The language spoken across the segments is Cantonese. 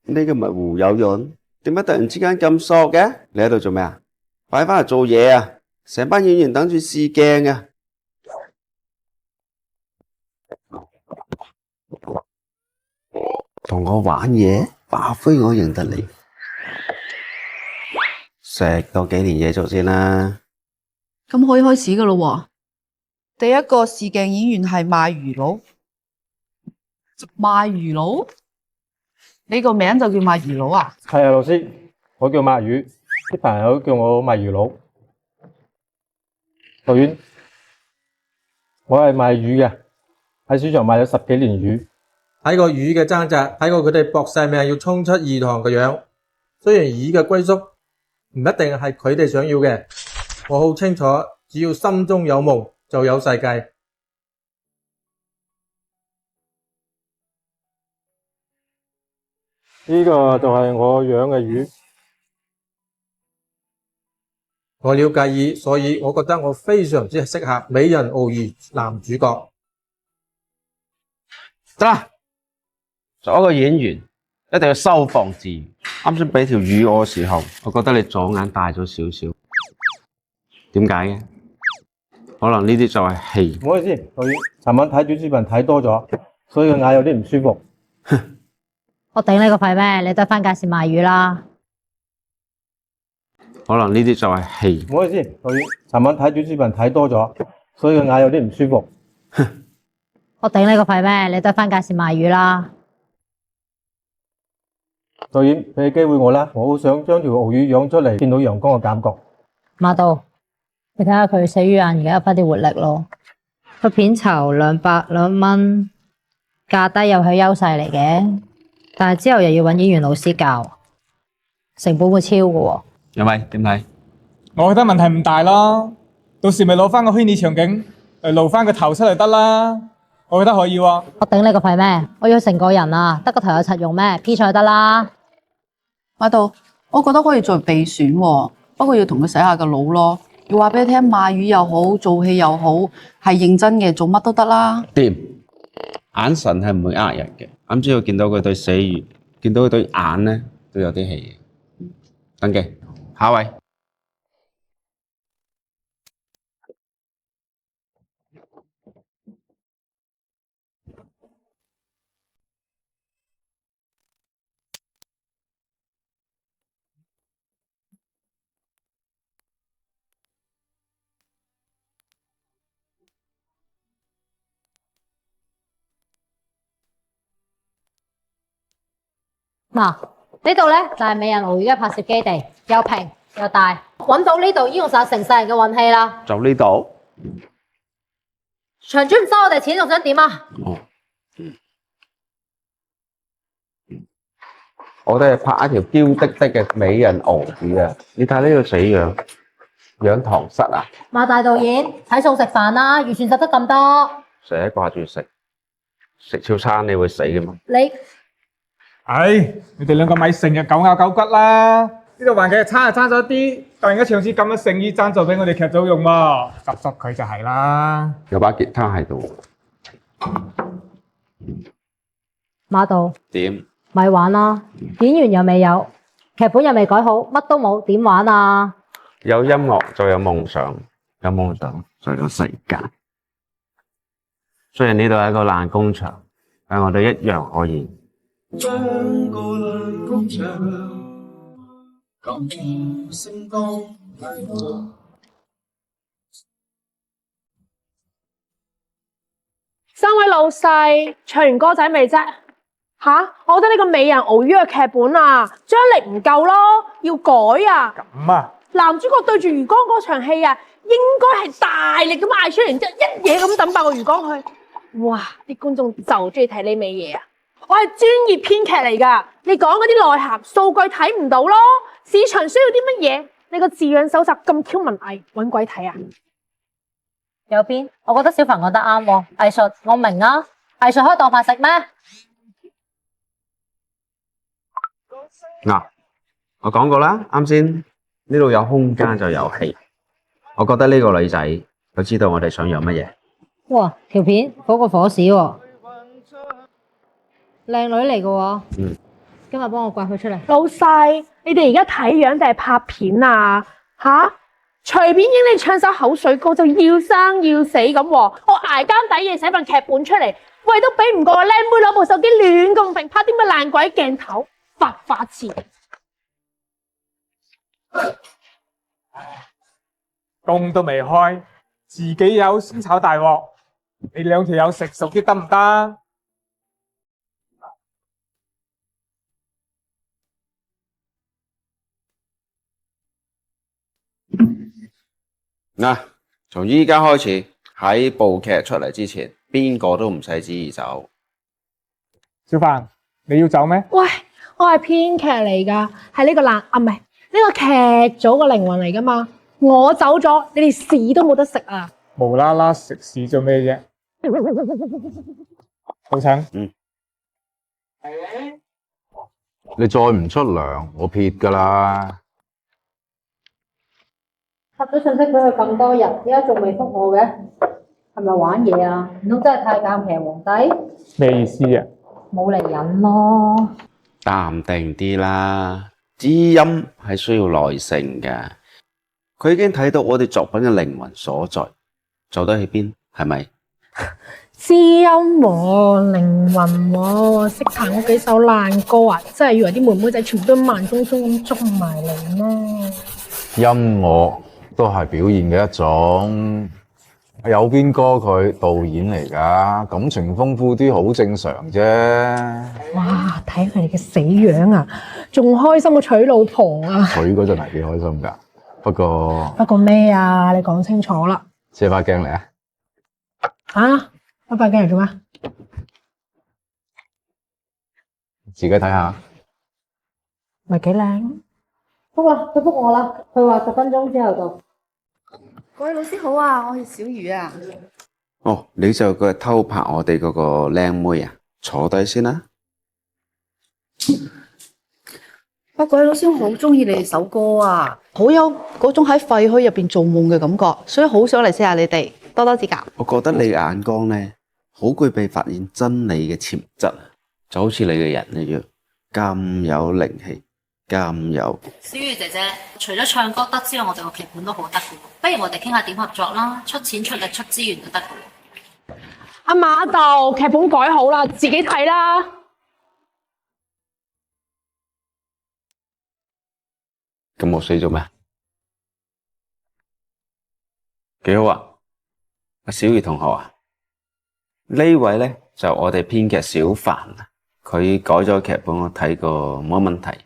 呢個咪胡有潤，點解突然之間咁索嘅？你喺度做咩啊？快返嚟做嘢啊！成班演員等住試鏡啊！同我玩嘢，罷非我認得你。食多幾年嘢做先啦。咁可以開始噶咯喎。第一個試鏡演員係賣魚佬。賣魚佬？你個名就叫賣魚佬啊？係啊，老師，我叫賣魚，啲朋友叫我賣魚佬。導演，我係賣魚嘅，喺市場賣咗10幾年魚，睇過魚嘅掙扎，睇過佢哋搏晒命要衝出魚塘嘅樣。雖然魚嘅歸宿唔一定係佢哋想要嘅，我好清楚，只要心中有夢，就有世界。呢個就係我養嘅魚。我了解魚，所以我覺得我非常之適合美人鱸魚男主角。得啦，做一個演員一定要收放自如。啱先俾條魚我嘅時候，我覺得你左眼大咗少少。點解嘅？可能呢啲就係戲。唔好意思，導演，尋晚睇短視頻睇多咗，所以個眼有啲唔舒服。我頂你個肺咩？你得返介紹賣魚啦。可能呢啲就係戲。唔好意思，導演，尋晚睇短視頻睇多咗，所以個眼有啲唔舒服。我頂你個肺咩？你得返介紹賣魚啦。導演，俾機會我啦，我好想將條鱸魚養出嚟，見到陽光嘅感覺。馬道，你睇下佢死魚眼，而家有返啲活力咯。個片酬200蚊，價低又係優勢嚟嘅，但係之後又要揾演員老師教，成本會超㗎喎。有咪點睇？我覺得問題唔大咯，到時咪攞翻個虛擬場景嚟露翻個頭出嚟得啦。我覺得可以喎。我頂你個肺咩？我要成個人啊，得個頭有柒用咩？P 菜得啦。馬道，我覺得可以做備選喎，不過要同佢洗下個腦咯。要話俾你聽，賣魚又好，做戲又好，係認真嘅，做乜都得啦。掂，眼神係唔會呃人嘅。啱先我見到佢對死魚，見到佢對眼咧都有啲戲。登記，下一位。嗱，呢度咧就係美人鱸魚嘅拍攝基地，又平又大，揾到呢度已經用晒成世人嘅運氣啦。就呢度。場主唔收我哋錢，仲想點啊？我哋係拍一條嬌滴滴嘅美人鱸魚啊！你睇呢個死樣，養堂虱啊！馬大導演，睇餸食飯啦，預算執得咁多。成日掛住食超餐，你會死嘅嘛？你你哋兩個咪成日狗咬狗骨啦！呢度環境差就差咗啲，但而家場次咁嘅誠意贊助俾我哋劇組用喎，執佢就係啦。有把吉他喺度。馬導，點？咪玩啦！演員又未有，劇本又未改好，乜都冇，點玩啊？有音樂就有夢想，有夢想就有世界。雖然呢度係一個爛工場，但我哋一樣可以。將個爛工場咁星光大道。三位老細唱完歌仔未啫？我覺得呢個美人鱸魚嘅劇本啊，張力唔夠咯，要改啊！咁啊，男主角對住魚缸嗰場戲啊，應該係大力咁嗌出嚟，然之後一嘢咁抌爆個魚缸去。哇！啲觀眾就中意睇呢味嘢啊！我係專業編劇嚟㗎，你講嗰啲內涵數據睇唔到咯，市場需要啲乜嘢？你個字樣搜集咁 Q 文藝，揾鬼睇啊！有邊？我覺得小凡講得啱喎，藝術我明啊，藝術可以當飯食咩？嗱，我講過啦，啱先呢度有空間就有戲。我覺得呢個女仔佢知道我哋想要乜嘢。哇！條片嗰個火屎喎，靚女嚟㗎喎。今日幫我刮佢出嚟。老細，你哋而家睇樣定係拍片啊？吓，隨便應你唱首口水歌就要生要死咁喎，我捱更抵夜寫份劇本出嚟，喂都比唔過個靚妹攞部手機亂咁揈，拍啲乜爛鬼鏡頭，發花痴！工都未開，自己有先炒大鑊，你兩條友食熟啲得唔得？嗱，從依家開始喺部劇出嚟之前，邊個都唔使旨意走。小凡，你要走咩？喂，我係編劇嚟㗎，係呢個唔係呢個劇組嘅靈魂嚟㗎嘛，我走咗，你哋屎都冇得食啊！無啦啦食屎做咩啫？老陳，你再唔出糧，我撇㗎啦。發咗信息俾佢咁多日，點解仲未覆我嘅？係咪玩嘢啊？唔通真係太監騎皇帝？咩意思啊？冇嚟癮咯。淡定啲啦，知音係需要耐性㗎。佢已經睇到我哋作品嘅靈魂所在，走得去邊係咪？知音喎，靈魂喎，識彈嗰幾首爛歌啊！真係以為啲妹妹仔全部都慢鬆鬆咁捉埋嚟咩？音樂都係表現嘅一種。有邊哥佢導演嚟㗎，感情豐富啲好正常啫。哇！睇佢哋嘅死樣啊，仲開心過娶老婆啊！佢嗰陣係幾開心㗎，不過咩啊？你講清楚啦！借把鏡嚟啊！啊！攞塊鏡嚟做咩？自己睇下。咪幾靚？覆啦，佢覆我啦，佢話10分鐘之後到。各位老師好啊，我係小魚啊。哦，你就個偷拍我哋嗰個靚妹啊？坐低先啦。各位老師，我好中意你哋首歌啊，好有嗰種喺廢墟入邊做夢嘅感覺，所以好想嚟識下你哋，多多指教。我覺得你眼光呢，好具備發現真理嘅潛質，就好似你嘅人一樣，咁有靈氣，咁有。小魚姐姐，除咗唱歌得之外，我哋個劇本都好得嘅，不如我哋傾下點合作啦，出錢出力出資源都得嘅。阿馬豆，劇本改好啦，自己睇啦。咁我死做咩？幾好啊！阿小魚同學啊，呢位呢，就我哋編劇小凡啊，佢改咗劇本我睇過冇乜問題，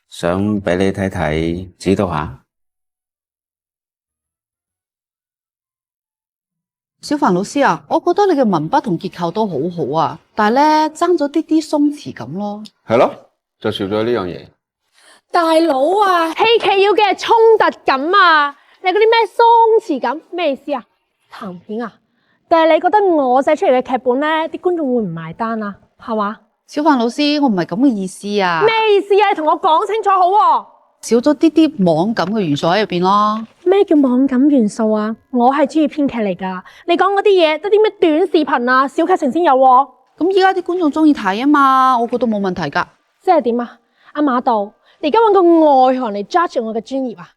想俾你睇睇指導下。小凡老師啊，我覺得你嘅文筆同結構都好好啊，但係咧爭咗啲啲鬆弛感咯。係咯，就少咗呢樣嘢。大佬啊，戲劇要嘅係衝突感啊！你嗰啲咩鬆弛感咩意思啊？談片啊？定係你覺得我寫出嚟嘅劇本咧，啲觀眾會唔埋單啊？係嘛？小凡老師，我唔係咁嘅意思啊。咩意思啊？你同我講清楚好喎。少咗啲啲網感嘅元素喺入邊咯。咩叫網感元素啊？我係專業編劇嚟㗎，你講嗰啲嘢得啲咩短視頻啊、小劇情先有喎。咁依家啲觀眾中意睇啊嘛，我覺得冇問題㗎。即係點啊？阿馬道，你而家揾個外行嚟 judge 我嘅專業啊？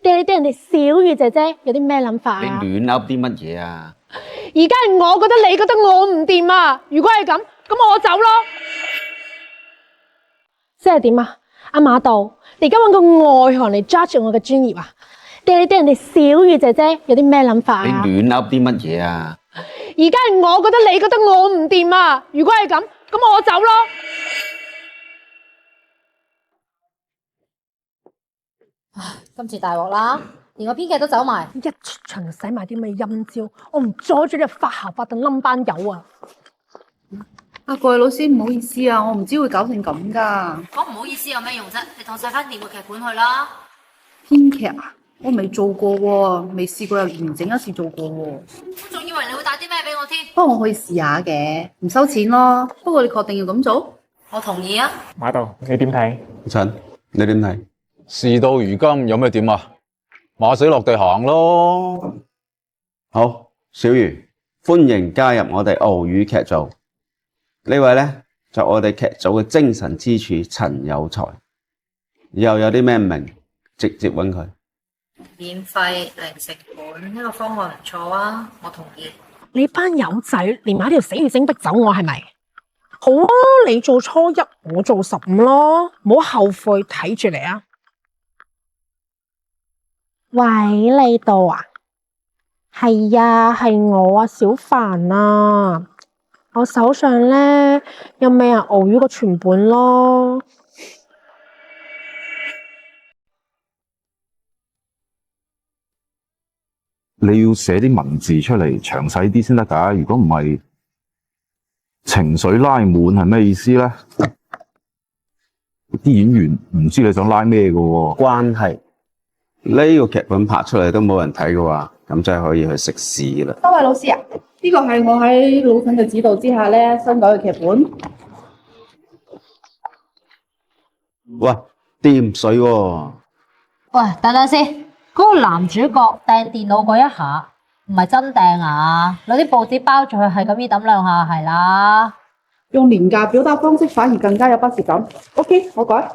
定係你對人哋小魚姐姐有啲咩諗法啊？你亂噏啲乜嘢啊？而家係我覺得你覺得我唔掂啊！如果係咁，咁我走咯。即係點啊？阿馬道，你而家揾個外行嚟 judge 我嘅專業啊？定係你對人哋小魚姐姐有啲咩諗法啊？你亂噏啲乜嘢啊？而家係我覺得你覺得我唔掂啊！如果係咁，咁我走咯。今次大鑊啦，連個編劇都走埋。一出場就使埋啲咩陰招，我唔阻住你發姣發到冧班友啊！各位老師唔好意思啊，我唔知會搞成咁㗎。講唔好意思有咩用啫？你當晒翻掂個劇本去啦。編劇啊，我未做過喎，未試過有完整一次做過喎。我仲以為你會帶啲咩俾我添。不過我可以試下嘅，唔收錢咯。不過你確定要咁做？我同意啊。馬道，你點睇？陳，你點睇？事到如今有咩點啊？馬死落地行咯。好，小魚，歡迎加入我哋鰲魚劇組。呢位呢，就我哋劇組嘅精神支柱陳有才。以後有啲咩唔明，直接揾佢。免費零成本，呢個方案唔錯啊，我同意。你班友仔連埋條死魚精逼走我係咪？好啊，你做初一，我做15咯，唔好後悔，睇住你啊！喂，你度啊？係啊，係我啊，小凡啊，我手上咧有美人鰲魚個全本咯。你要寫啲文字出嚟，詳細啲先得㗎。如果唔係，情緒拉滿係咩意思咧？啲演員唔知你想拉咩㗎喎。關係呢個劇本拍出嚟都冇人睇嘅話，咁真係可以去食屎啦！多位老師啊，呢個係我喺老闆嘅指導之下咧新改嘅劇本。喂，掂水喎！喂，等等先，嗰個男主角掟電腦嗰一下，唔係真掟啊！攞啲報紙包住佢，係咁意抌兩下係啦。用廉價表達方式反而更加有筆舌感。OK，我改。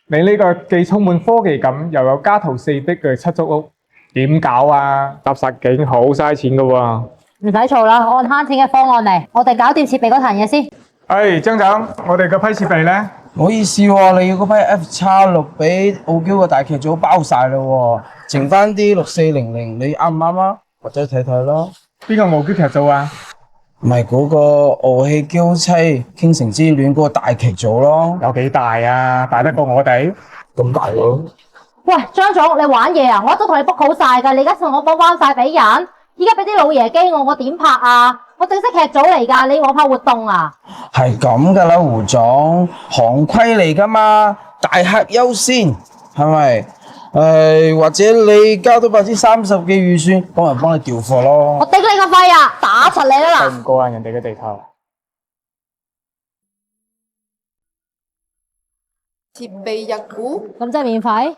你呢個既充滿科技感，又有家徒四壁嘅七足屋，點搞啊？搭實景好嘥錢㗎喎。唔使嘈啦，按慳錢嘅方案嚟，我哋搞掂設備嗰壇嘢先。誒，張總，我哋嘅批設備咧？唔好意思喎，你要嗰批 F-6俾澳洲嘅大劇組包晒啦喎，剩翻啲6400，你啱唔啱啊？或者睇睇咯。邊個澳洲劇組啊？咪嗰個傲氣嬌妻傾城之戀嗰個大劇組咯。有幾大啊？大得過我哋？咁大咯。喂，張總，你玩嘢啊？我一早同你 book 好晒㗎，你而家送我包翻晒俾人，依家俾啲老爺機我點拍啊？我正式劇組嚟㗎，你我拍活動啊？係咁㗎啦，胡總，行規嚟㗎嘛，大客優先，係咪？或者你交到30%嘅預算，幫人幫你調貨咯。我頂你個肺啊！打實你啦嗱！唔過啊，人哋嘅地頭。設備入股，咁即係免費？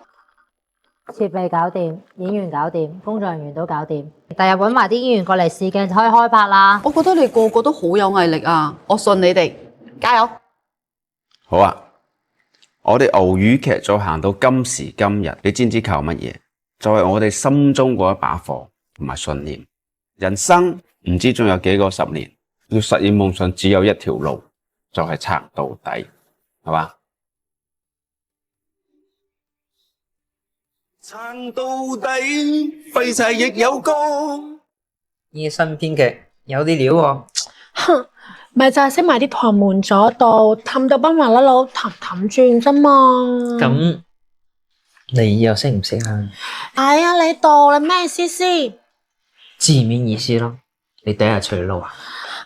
設備搞掂，演員搞掂，工作人員都搞掂。第日揾埋啲演員過嚟試鏡就可以開拍啦。我覺得你個個都好有毅力啊！我信你哋，加油！好啊，我哋鰲魚劇組行到今時今日，你知唔知靠乜嘢？就係我哋心中嗰一把火同埋信念。人生唔知仲有幾個10年，要實現夢想只有一條路，就係撐到底，係嘛？撐到底，廢柴亦有功。呢新編劇有啲料喎。哼，咪就係識埋啲旁門左道，氹到班麻甩佬氹氹轉啫嘛。咁你又識唔識啊？哎呀，你度你咩意思先？字面意思咯。你第一日隨路啊？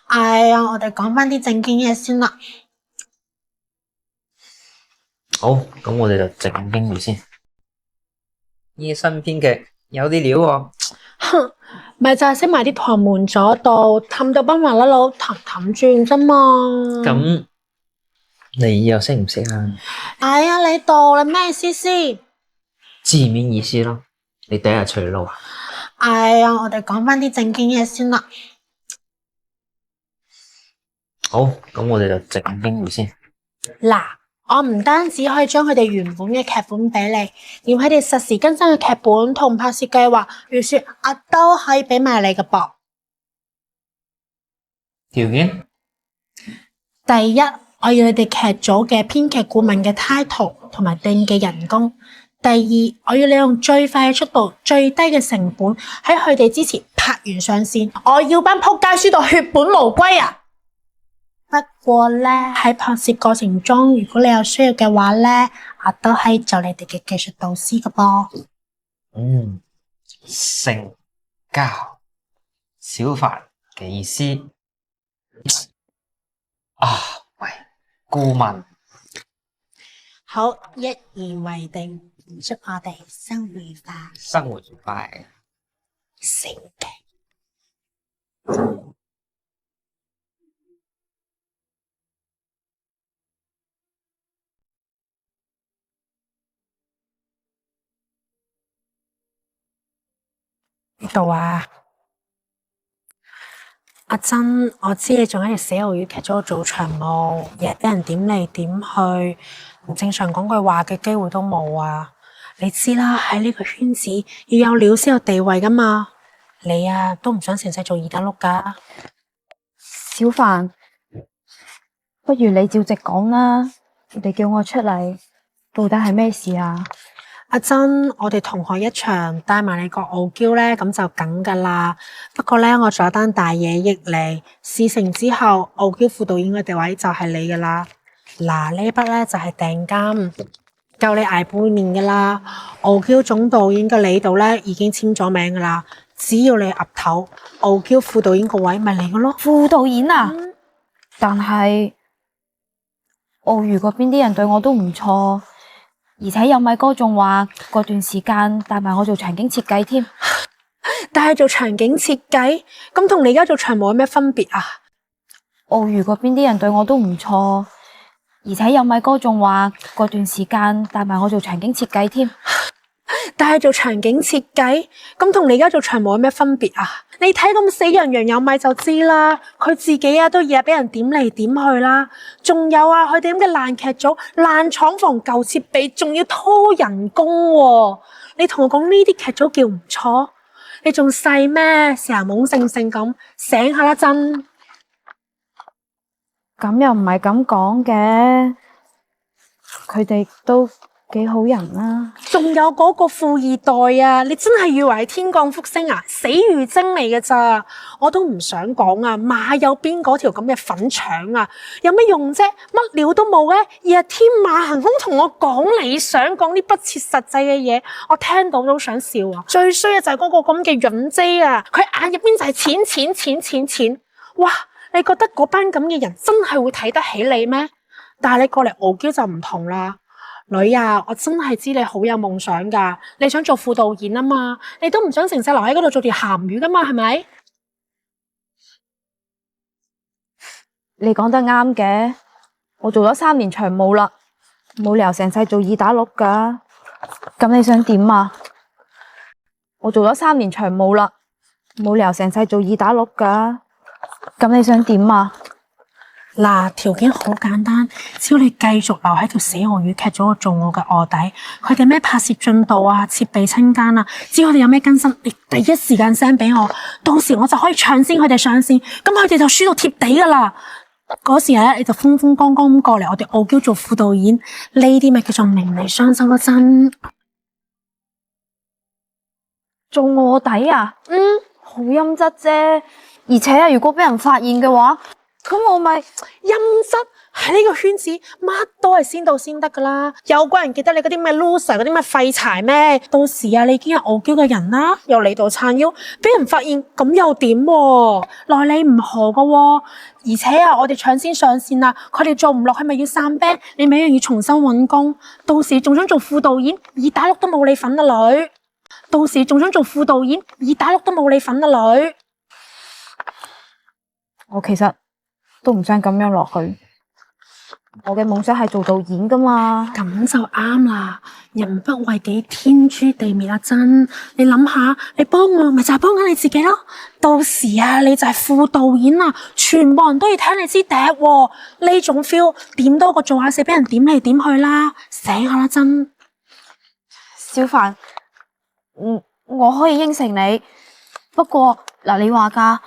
哎呀，我哋講翻啲正經嘢先啦。好，咁我哋就正經啲先。呢新編劇有啲料喎。哼，咪就係識埋啲旁門左道，氹到班麻甩佬氹氹轉啫嘛。咁你又識唔識啊？哎呀，你度你咩意思先？字面意思咯。你第一日隨路啊？哎呀，我哋講翻啲正經嘢先啦。好，咁我哋就正經啲先。嗱，我唔單止可以將佢哋原本嘅劇本俾你，連佢哋實時更新嘅劇本同拍攝計劃預算我都可以俾埋你嘅噃。條件？第一，我要你哋劇組嘅編劇顧問嘅 title 同埋定嘅人工。第二，我要你用最快嘅速度、最低嘅成本喺佢哋之前拍完上線。我要班仆街輸到血本無歸啊！不過咧，喺拍攝過程中，如果你有需要嘅話咧，我都可以做你哋嘅技術導師㗎噃。成交小凡嘅意思啊，喂，顧問。好，一言為定，祝我哋生活愉快。生活愉快。成嘅。呢度啊，阿珍，我知你仲喺度寫澳語劇組度做長務，日日俾人點嚟點去，唔正常講句話嘅機會都冇啊！你知啦，喺呢個圈子要有料先有地位噶嘛。你啊都唔想成世做二打六噶。小凡，不如你照直講啦，你哋叫我出嚟，到底係咩事啊？阿珍，我哋同學一場，帶埋你個傲嬌咧，咁就梗噶啦。不過咧，我仲有單大嘢益你。事成之後，傲嬌副導演嘅地位就係你噶啦。嗱，呢筆咧就係訂金，夠你捱半年噶啦。傲嬌總導演嘅你度咧已經簽咗名噶啦，只要你岌頭，傲嬌副導演個位咪你嘅咯。副導演啊，但係澳娛嗰邊啲人對我都唔錯。而且有米哥仲話過段時間帶埋我做場景設計添，但係做場景設計咁同你而家做長務有咩分別啊？澳娛嗰邊啲人對我都唔錯，而且有米哥仲話過段時間帶埋我做場景設計添。但係做場景設計咁同你而家做長務有咩分別啊？你睇咁死洋洋有米就知啦，佢自己啊都日日俾人點嚟點去啦，仲有啊佢哋咁嘅爛劇組、爛廠房、舊設備，仲要拖人工喎。你同我講呢啲劇組叫唔錯？你仲細咩？成日懵盛盛咁，醒下啦真。咁又唔係咁講嘅，佢哋都幾好人啦。仲有嗰個富二代啊，你真係以為係天降福星啊？死魚精嚟嘅咋？我都唔想講啊，馬有邊嗰條咁嘅粉腸啊，有咩用啫？乜料都冇嘅，日日天馬行空同我講理想，講啲不切實際嘅嘢，我聽到都想笑啊！最衰嘅就係嗰個咁嘅潤姐啊，佢眼入邊就係錢錢錢錢錢，哇！你覺得嗰班咁嘅人真係會睇得起你咩？但係你過嚟傲嬌就唔同啦。女啊，我真係知你好有夢想噶，你想做副導演啊嘛，你都唔想成世留喺嗰度做條鹹魚噶嘛，係咪？你講得啱嘅，我做咗3年長務啦，冇理由成世做二打六噶。咁你想點啊？我做咗3年長務啦，冇理由成世做二打六噶。咁你想點啊？嗱，條件好簡單，只要你繼續留喺條死澳語劇組度做我嘅臥底，佢哋咩拍攝進度啊、設備清間啊，只要佢哋有咩更新，你第一時間 send 俾我，到時我就可以搶先佢哋上線，咁佢哋就輸到貼地噶啦。嗰時咧，你就風風光光咁過嚟我哋澳嬌做副導演，呢啲咪叫做名利雙收咯，真。做臥底啊？好陰質啫。而且啊，如果俾人發現嘅話，咁我咪陰質。喺呢個圈子乜都係先到先得噶啦，有個人記得你嗰啲咩 loser 嗰啲咩廢柴咩？到時啊，你已經係傲嬌嘅人啦，又嚟到撐腰，俾人發現咁又點喎？奈你唔何噶喎。而且啊，我哋搶先上線啦，佢哋做唔落，係咪要散 band？你咪要重新揾工，到時仲想做副導演，二打六都冇你份啊女！到時仲想做副導演，二打六都冇你份啊女！我其實都唔想咁樣落去。我嘅夢想係做導演噶嘛，咁就啱啦。人不為己，天誅地滅啊！真，你諗下，你幫我，咪就係幫緊你自己咯。到時啊，你就係副導演啊，全部人都要睇你支笛喎。呢種 feel 點多過做下事俾人點嚟點去啦。醒下啦，真。小凡，我可以應承你，不過嗱，你話噶，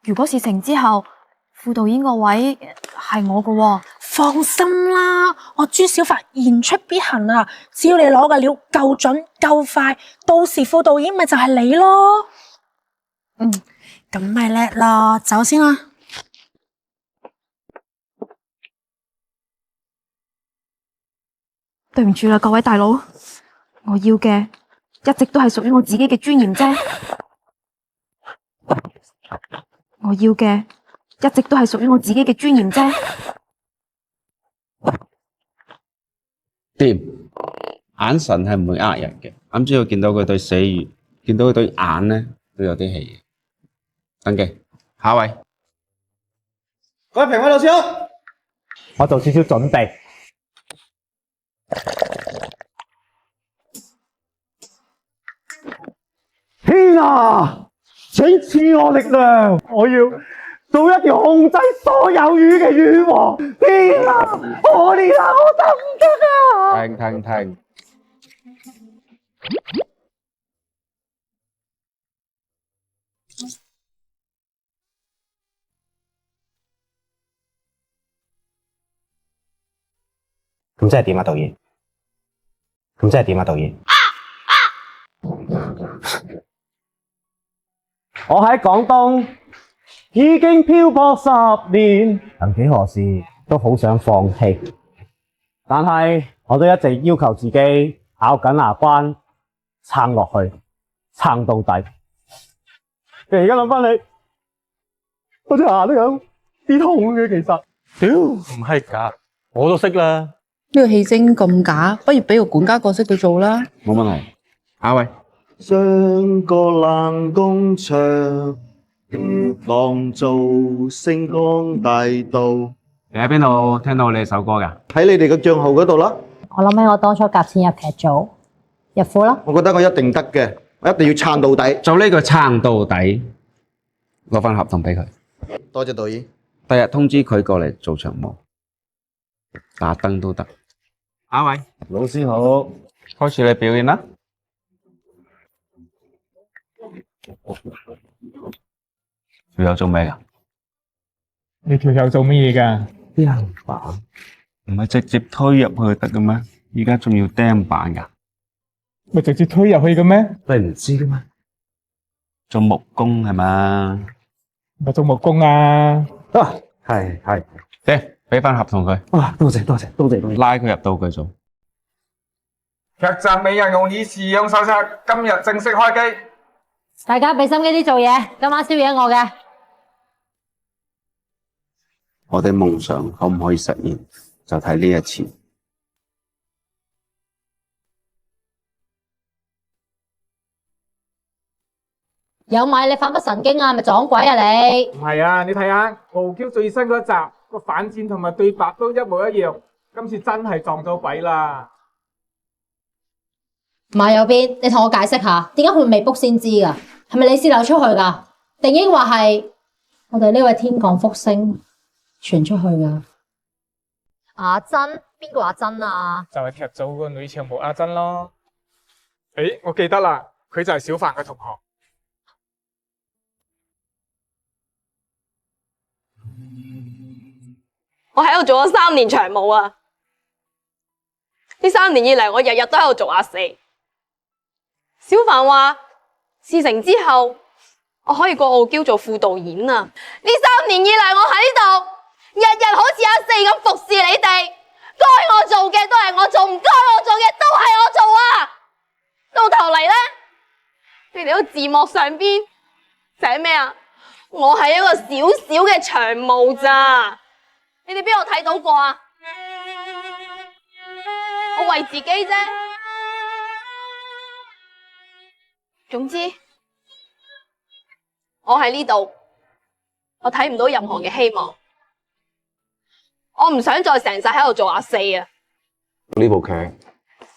如果事成之後，副導演個位係我噶喎。放心啦，我朱小凡言出必行啊！只要你攞嘅料夠準夠快，到時副導演咪就係你咯。咁咪叻咯，走先啦。對唔住啦，各位大佬，我要嘅一直都係屬於我自己嘅尊嚴啫。我要嘅一直都係屬於我自己嘅尊嚴啫。掂，眼神係唔會呃人嘅。啱先我見到佢對死魚，見到佢對眼咧都有啲戲。登記，下一位。各位評委老師好，我做少少準備。天啊！請賜我力量，我要做一條控制所有魚嘅魚王。天啊！可憐啊！我得唔得啊？停。咁即係點啊，導演？我喺廣東已經漂泊10年，曾幾何時都好想放棄，但係我都一直要求自己咬緊牙關撐落去，撐到底。而家諗翻起，我隻牙都有啲痛嘅，其實。屌，唔係㗎，我都識啦。呢個戲精咁假，不如俾個管家角色佢做啦。冇問題。下一位，像個爛工場，當造星光大道。你喺邊度聽到你首歌㗎？喺你哋嘅帳號嗰度啦。我諗起我當初夾錢入劇組，入庫啦。我覺得我一定得嘅，我一定要撐到底。做呢個撐到底，攞份合同俾佢。多謝導演。第日通知佢過嚟做場務，打燈都得。下一位，老師好，開始你表演啦。條友做咩㗎？你條友做乜嘢㗎？釘板，唔係直接推入去得嘅咩？而家仲要釘板㗎？咪直接推入去嘅咩？你唔知嘅咩？做木工係嘛？咪做木工啊！係，嚟俾翻合同佢。哇，多謝。拉佢入道具組。劇集《美人魚與飼養手冊》今日正式開機。大家俾心機啲做嘢，今晚宵夜我嘅。我哋夢想可唔可以實現，就睇呢一次。有米你發乜神經啊？咪撞鬼啊你！唔係啊，你睇下傲嬌最新嗰集個反戰同埋對白都一模一樣，今次真係撞到鬼啦！馬有邊？你同我解釋下，點解佢未 book 先知㗎？係咪你泄漏出去㗎？定抑或係我哋呢位天降福星傳出去㗎？阿珍？邊個阿珍啊？就係劇組個女長毛阿珍咯。誒，我記得啦，佢就係小凡嘅同學。我喺度做咗3年長務啊！呢3年以嚟，我日日都喺度做阿四。小凡話事成之後，我可以過傲嬌做副導演啊！呢3年以嚟，我喺度日日好似阿四咁服侍你哋，該我做嘅都係我做，唔該我做嘅都係我做啊！到頭嚟咧，你哋個字幕上邊寫咩啊？我係一個小小嘅長務咋？你哋邊度睇到過啊？我為自己啫。總之，我喺呢度，我睇唔到任何嘅希望。我唔想再成世喺度做阿四啊！呢部劇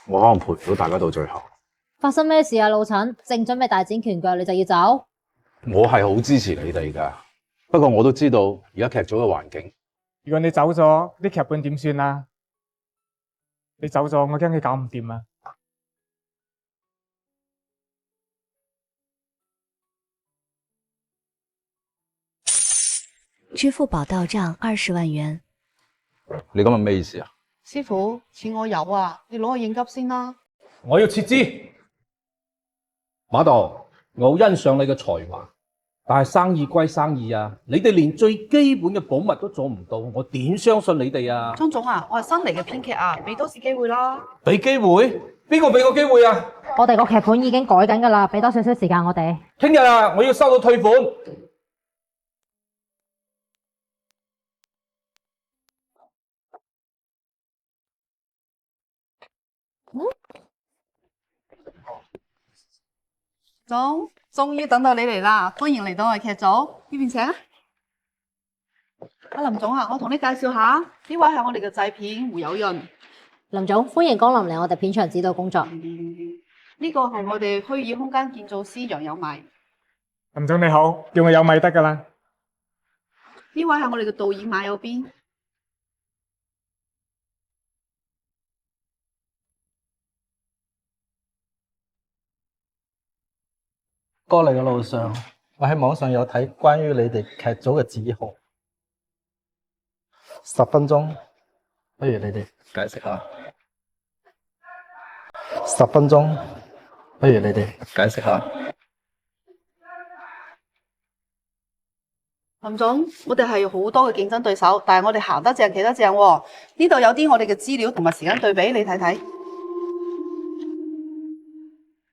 我可能陪唔到大家到最後。發生咩事啊，老陳？正準備大展拳腳，你就要走？我係好支持你哋㗎，不過我都知道而家劇組嘅環境。如果你走咗，啲劇本點算啊？你走咗，我驚佢搞唔掂啊！支付寶到賬20萬元。你咁係咩意思啊？師傅，錢我有啊，你攞個應急先啦。我要撤資。馬道，我好欣賞你嘅才華，但係生意歸生意啊，你哋連最基本嘅保密都做唔到，我點相信你哋啊？莊總啊，我係新嚟嘅編劇啊，俾多次機會啦。俾機會？邊個俾個機會啊？我哋個劇本已經改緊㗎啦，俾多少少時間我哋。聽日啊，我要收到退款。總，終於等到你嚟啦，歡迎嚟到我哋劇組，呢邊請啊。阿林總啊，我同你介紹下，呢位係我哋嘅製片胡友潤。林總，歡迎光臨嚟我哋片場指導工作。呢個係我哋虛擬空間建造師楊有米。林總你好，叫我有米得㗎啦。呢位係我哋嘅導演馬有邊。過嚟嘅路上，我喺網上有睇關於你哋劇組嘅指控。10分鐘，不如你哋解釋下。10分鐘，不如你哋解釋下。林總，我哋係好多嘅競爭對手，但係我哋行得正企得正喎。呢度有啲我哋嘅資料同埋時間對比，你睇睇。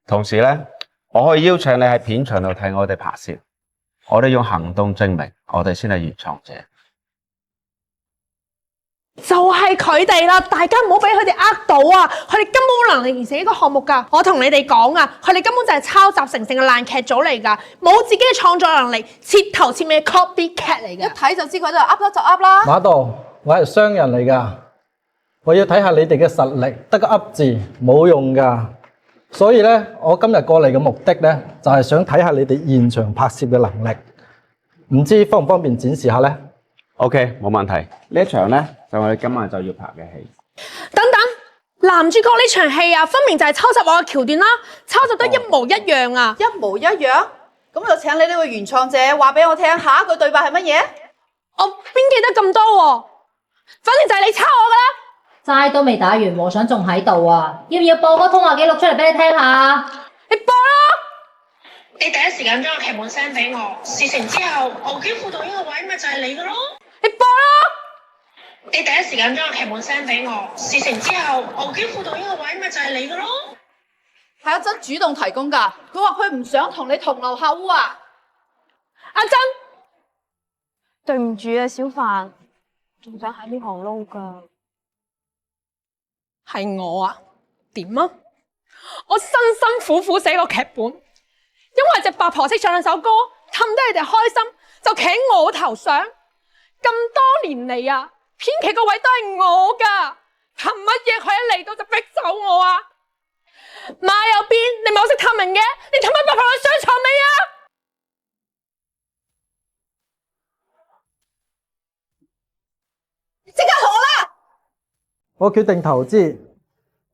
同時咧，我可以邀請你喺片場度睇我哋拍攝，我哋用行動證明我哋先係原創者。就係佢哋啦，大家唔好俾佢哋呃到啊！佢哋根本冇能力完成呢個項目㗎。我同你哋講啊，佢哋根本就係抄襲成嘅爛劇組嚟㗎，冇自己嘅創作能力，徹頭徹尾嘅 copy 劇嚟㗎。一睇就知佢哋噏啦就噏啦。馬道，我係商人嚟㗎，我要睇下你哋嘅實力，得個噏字冇用㗎。所以咧，我今日過嚟嘅目的咧，就係想睇下你哋現場拍攝嘅能力，唔知方唔方便展示下咧 ？OK， 冇問題。呢一場咧就我哋今晚就要拍嘅戲。等等，男主角呢場戲啊，分明就係抄襲我嘅橋段啦，抄襲得一模一樣啊！一模一樣？咁就請你呢位原創者話俾我聽，下一句對白係乜嘢？我邊記得咁多喎？反正就係你抄我㗎啦！齋都未打完，和尚仲喺度啊！要唔要播個通話記錄出嚟俾你聽下？你播啦！你第一時間將個劇本 send 俾我，事成之後，我叫副導演個位咪就係你嘅咯。你播啦！你第一時間將個劇本 send 俾我，事成之後，我叫副導演個位咪就係你嘅咯。係阿珍主動提供㗎，佢話佢唔想同你同流合污啊！阿珍，對唔住啊，小凡，仲想喺呢行撈㗎。係我啊？點啊？我辛辛苦苦寫個劇本，因為隻八婆識唱兩首歌，氹得你哋開心，就企喺我頭上。咁多年嚟啊，編劇個位都係我㗎，憑乜嘢佢一嚟到就逼走我啊？馬有邊，你咪好識氹人嘅，你氹乜八婆去上床未啊？即刻同我啦！我決定投資，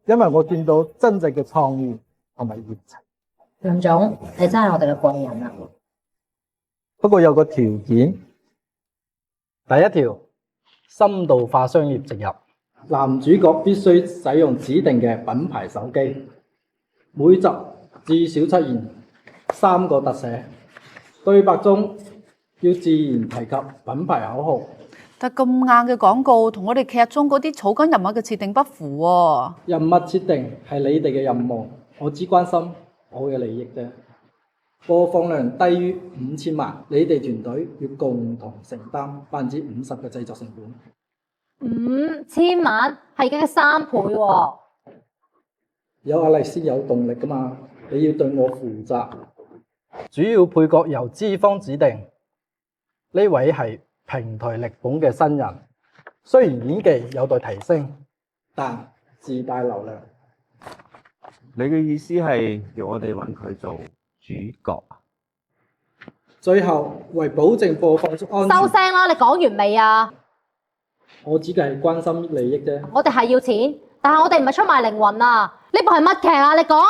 因為我見到真正嘅創意同埋熱情。林總，你真係我哋嘅貴人啊！不過有個條件，第一條，深度化商業植入，男主角必須使用指定嘅品牌手機，每集至少出現3個特寫，對白中要自然提及品牌口號。但咁硬嘅廣告同我哋劇中嗰啲草根人物嘅設定不符喎。人物設定係你哋嘅任務，我只關心我嘅利益啫。播放量低於5000萬，你哋團隊要共同承擔50%嘅製作成本。 5000萬係而家嘅3倍喎。有壓力先有動力㗎嘛，你要對我負責。主要配角由資方指定，呢位係平台力捧嘅新人，雖然演技有待提升，但自帶流量。你嘅意思係叫我哋揾佢做主角啊？最後為保證播放安全，收聲啦！你講完未啊？我只係關心利益啫。我哋係要錢，但係我哋唔係出賣靈魂啊！呢部係乜劇啊？你講啊！